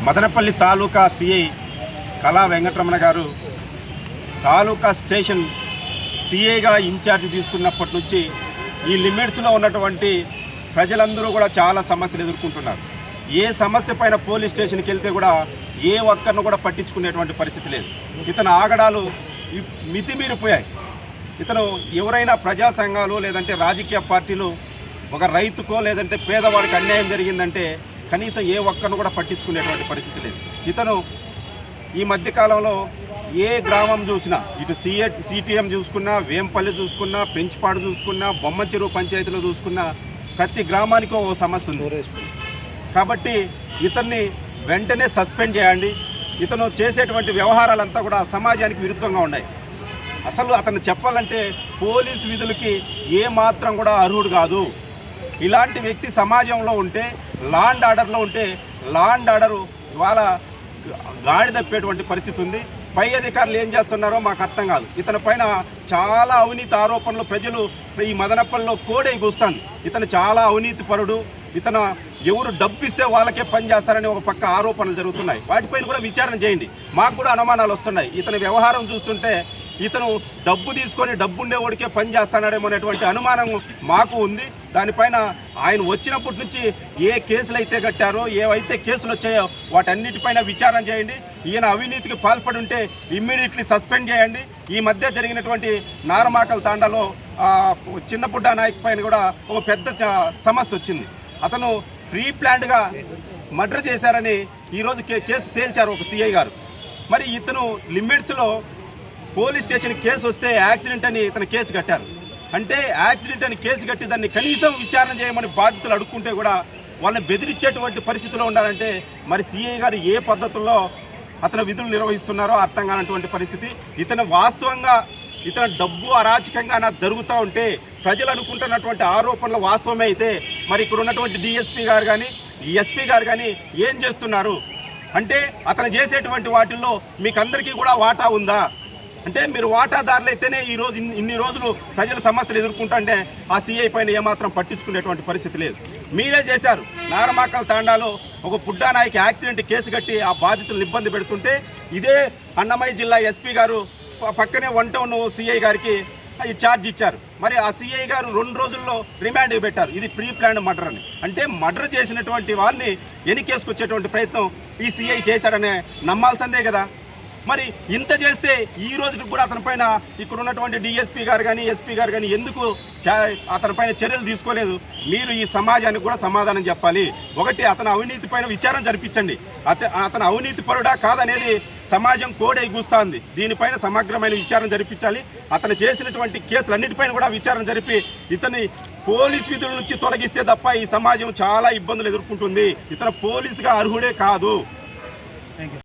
మదనపల్లి తాలూకా CI కళా వెంకటరమణ గారు తాలూకా station సిఐగా incharge తీసుకున్నప్పటి నుంచి ఈ లిమిట్స్లో ఉన్నటువంటి ప్రజలందరూ కూడా చాలా సమస్యలు ఎదుర్కొంటున్నారు. ఏ సమస్య పైన పోలీస్ స్టేషన్కి వెళ్తే కూడా ఏ ఒక్కరిని కూడా పట్టించుకునేటువంటి పరిస్థితి లేదు. ఇతను ఆగడాలు మితిమీరిపోయాయి. ఇతను ఎవరైనా ప్రజా సంఘాలు లేదంటే రాజకీయ పార్టీలు ఒక రైతుకో లేదంటే పేదవాడికి అన్యాయం జరిగిందంటే కనీసం ఏ ఒక్కరిని కూడా పట్టించుకునేటువంటి పరిస్థితి లేదు. ఇతను ఈ మధ్యకాలంలో ఏ గ్రామం చూసినా ఇటు సిటిఎం చూసుకున్నా, వేంపల్లి చూసుకున్నా, పెంచిపాడు చూసుకున్నా, బొమ్మ చెరువు పంచాయతీలో చూసుకున్నా ప్రతి గ్రామానికి ఓ సమస్య ఉంది. కాబట్టి ఇతన్ని వెంటనే సస్పెండ్ చేయండి. ఇతను చేసేటువంటి వ్యవహారాలంతా కూడా సమాజానికి విరుద్ధంగా ఉన్నాయి. అసలు అతను చెప్పాలంటే పోలీసు విధులకి ఏమాత్రం కూడా అర్హుడు కాదు. ఇలాంటి వ్యక్తి సమాజంలో ఉంటే, లా అండ్ ఆర్డర్లో ఉంటే లా అండ్ ఆర్డరు వాళ్ళ గాడి తప్పేటువంటి పరిస్థితి ఉంది. పై అధికారులు ఏం చేస్తున్నారో మాకు అర్థం కాదు. ఇతని పైన చాలా అవినీతి ఆరోపణలు ప్రజలు ఈ మదనపల్లిలో కోడై కూస్తాను. ఇతను చాలా అవినీతి పరుడు, ఇతను ఎవరు డబ్బు ఇస్తే వాళ్ళకే పని చేస్తారని ఒక పక్క ఆరోపణలు జరుగుతున్నాయి. వాటిపైన కూడా విచారణ చేయండి. మాకు కూడా అనుమానాలు వస్తున్నాయి. ఇతని వ్యవహారం చూస్తుంటే ఇతను డబ్బు తీసుకొని డబ్బుండేవాడికే పని చేస్తాడేమో అనేటువంటి అనుమానం మాకు ఉంది. దానిపైన ఆయన వచ్చినప్పటి నుంచి ఏ కేసులు అయితే కట్టారో, ఏవైతే కేసులు వచ్చాయో వాటన్నిటిపైన విచారణ చేయండి. ఈయన అవినీతికి పాల్పడి ఉంటే ఇమ్మీడియట్లీ సస్పెండ్ చేయండి. ఈ మధ్య జరిగినటువంటి నారమాకల తాండాలో చిన్నపుడ్డ నాయక్ పైన కూడా ఒక పెద్ద సమస్య వచ్చింది. అతను ప్రీ ప్లాన్డ్గా మర్డర్ చేశారని ఈరోజు కేసు తేల్చారు ఒక సిఐ గారు. మరి ఇతను లిమిట్స్లో పోలీస్ స్టేషన్ కేసు వస్తే యాక్సిడెంట్ అని ఇతను కేసు కట్టారు. అంటే యాక్సిడెంట్ అని కేసు కట్టి దాన్ని కనీసం విచారణ చేయమని బాధితులు అడుక్కుంటే కూడా వాళ్ళని బెదిరించేటువంటి పరిస్థితిలో ఉండాలంటే మరి సిఐ గారు ఏ పద్ధతుల్లో అతను విధులు నిర్వహిస్తున్నారో అర్థం కానటువంటి పరిస్థితి. ఇతను వాస్తవంగా ఇతను డబ్బు అరాచకంగా నాకు జరుగుతూ ఉంటే ప్రజలు అనుకుంటున్నటువంటి ఆరోపణలు వాస్తవమే అయితే మరి ఇక్కడ ఉన్నటువంటి డిఎస్పీ గారు కానీ ఎస్పీ గారు కానీ ఏం చేస్తున్నారు అంటే అతను చేసేటువంటి వాటిల్లో మీకు అందరికీ కూడా వాటా ఉందా? అంటే మీరు వాటాదారులు అయితేనే ఈరోజు ఇన్ని రోజులు ప్రజల సమస్యలు ఎదుర్కొంటుంటే ఆ సిఐ పైన ఏమాత్రం పట్టించుకునేటువంటి పరిస్థితి లేదు. మీరే చేశారు. నారమాకల తాండాలో ఒక పుడ్డానాయికి యాక్సిడెంట్ కేసు కట్టి ఆ బాధితులను ఇబ్బంది పెడుతుంటే ఇదే అన్నమయ్య జిల్లా ఎస్పీ గారు పక్కనే 1 టౌన్ సిఐ గారికి ఈ ఛార్జ్ ఇచ్చారు. మరి ఆ సిఐ గారు 2 రోజుల్లో రిమాండ్ పెట్టారు. ఇది ప్రీ ప్లాన్డ్ మర్డర్ అని. అంటే మర్డర్ చేసినటువంటి వారిని ఎన్నికేసుకొచ్చేటువంటి ప్రయత్నం ఈ సిఐ చేశాడనే నమ్మాల్సిందే కదా. మరి ఇంత చేస్తే ఈ రోజుకి కూడా అతని పైన ఇక్కడ ఉన్నటువంటి డిఎస్పీ గారు కానీ ఎస్పీ గారు కానీ ఎందుకు అతని పైన చర్యలు తీసుకోలేదు? మీరు ఈ సమాజానికి కూడా సమాధానం చెప్పాలి. ఒకటి, అతని అవినీతి పైన విచారణ జరిపించండి. అతను అవినీతి పరుడా కాదనేది సమాజం కోడై కూస్తుంది. దీనిపైన సమగ్రమైన విచారణ జరిపించాలి. అతను చేసినటువంటి కేసులన్నిటిపైన కూడా విచారణ జరిపి ఇతని పోలీస్ విధుల నుంచి తొలగిస్తే తప్ప ఈ సమాజం చాలా ఇబ్బందులు ఎదుర్కొంటుంది. ఇతను పోలీసుగా అర్హుడే కాదు. Thank you.